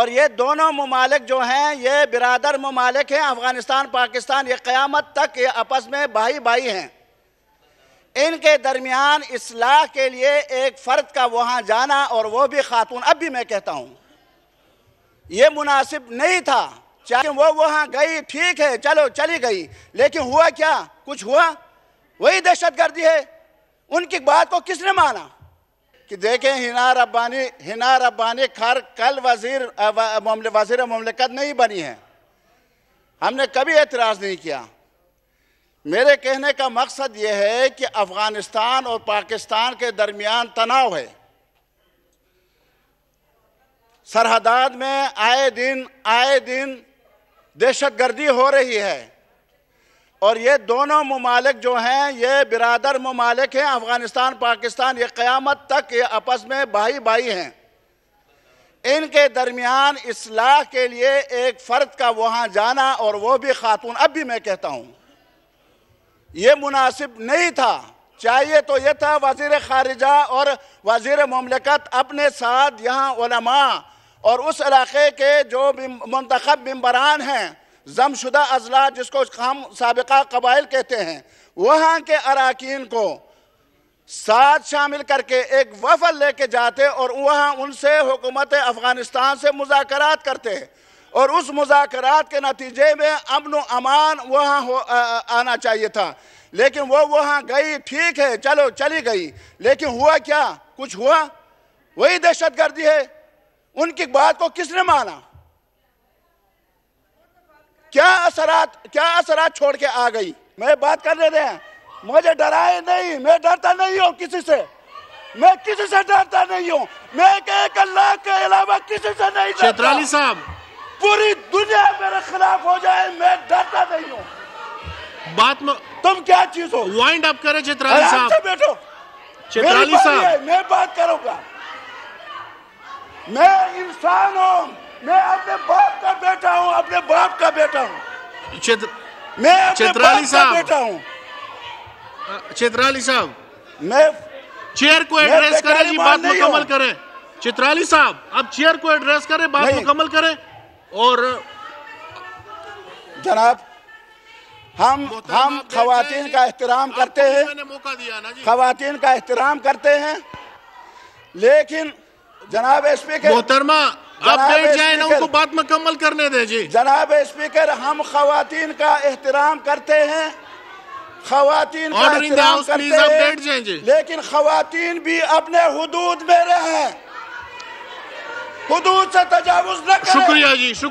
اور یہ دونوں ممالک جو ہیں یہ برادر ممالک ہیں، افغانستان پاکستان، یہ قیامت تک یہ آپس میں بھائی بھائی ہیں۔ ان کے درمیان اصلاح کے لیے ایک فرد کا وہاں جانا اور وہ بھی خاتون، اب بھی میں کہتا ہوں یہ مناسب نہیں تھا۔ چاہے وہ وہاں گئی ٹھیک ہے، چلو چلی گئی، لیکن ہوا کیا؟ کچھ ہوا؟ وہی دہشت گردی ہے۔ ان کی بات کو کس نے مانا؟ کہ دیکھیں ہنا ربانی کل وزیر مملکت نہیں بنی ہے، ہم نے کبھی اعتراض نہیں کیا۔ میرے کہنے کا مقصد یہ ہے کہ افغانستان اور پاکستان کے درمیان تناؤ ہے، سرحدات میں آئے دن دہشت گردی ہو رہی ہے، اور یہ دونوں ممالک جو ہیں یہ برادر ممالک ہیں، افغانستان پاکستان، یہ قیامت تک یہ آپس میں بھائی بھائی ہیں۔ ان کے درمیان اصلاح کے لیے ایک فرد کا وہاں جانا اور وہ بھی خاتون، اب بھی میں کہتا ہوں یہ مناسب نہیں تھا۔ چاہیے تو یہ تھا وزیر خارجہ اور وزیر مملکت اپنے ساتھ یہاں علماء اور اس علاقے کے جو منتخب ممبران ہیں، ضم شدہ اضلاع جس کو ہم سابقہ قبائل کہتے ہیں، وہاں کے اراکین کو ساتھ شامل کر کے ایک وفد لے کے جاتے اور وہاں ان سے حکومت افغانستان سے مذاکرات کرتے، اور اس مذاکرات کے نتیجے میں امن و امان وہاں آنا چاہیے تھا۔ لیکن وہ وہاں گئی ٹھیک ہے، چلو چلی گئی، لیکن ہوا کیا؟ کچھ ہوا؟ وہی دہشت گردی ہے۔ ان کی بات کو کس نے مانا؟ کیا اثرات چھوڑ کے آ گئی؟ میں بات کرنے دیں، مجھے ڈرائے نہیں، میں ڈرتا نہیں ہوں کسی سے، میں کسی سے ڈرتا نہیں ہوں، میں ایک اللہ کے علاوہ کسی سے نہیں ڈرتا۔ چترالی صاحب، پوری دنیا میرے خلاف ہو جائے میں ڈرتا نہیں ہوں۔ بات میں تم کیا چیز ہو؟ وائنڈ اپ کرے چترالی آرام سے صاحب۔ بیٹھو، چترالی صاحب، میں بات کروں گا۔ میں انسان ہوں، میں اپنے باپ کا بیٹا ہوں، اپنے باپ کا بیٹا ہوں، میں اپنے باپ کا بیٹا ہوں۔ چترالی صاحب، میں چیئر کو ایڈریس کریں جی، بات مکمل کریں۔ چترالی صاحب اب چیئر کو ایڈریس کریں، بات مکمل کریں۔ اور جناب ہم خواتین کا احترام کرتے ہیں، خواتین کا احترام کرتے ہیں، لیکن جناب اسپیکر، محترمہ آپ بیٹھ جائیں نا، ان کو بات مکمل کرنے دیں جی۔ جناب اسپیکر، ہم خواتین کا احترام کرتے ہیں، خواتین کا احترام کرتے ہیں، لیکن خواتین بھی اپنے حدود میں رہیں، حدود سے تجاوز نہ کریں۔ شکریہ جی، شکریہ۔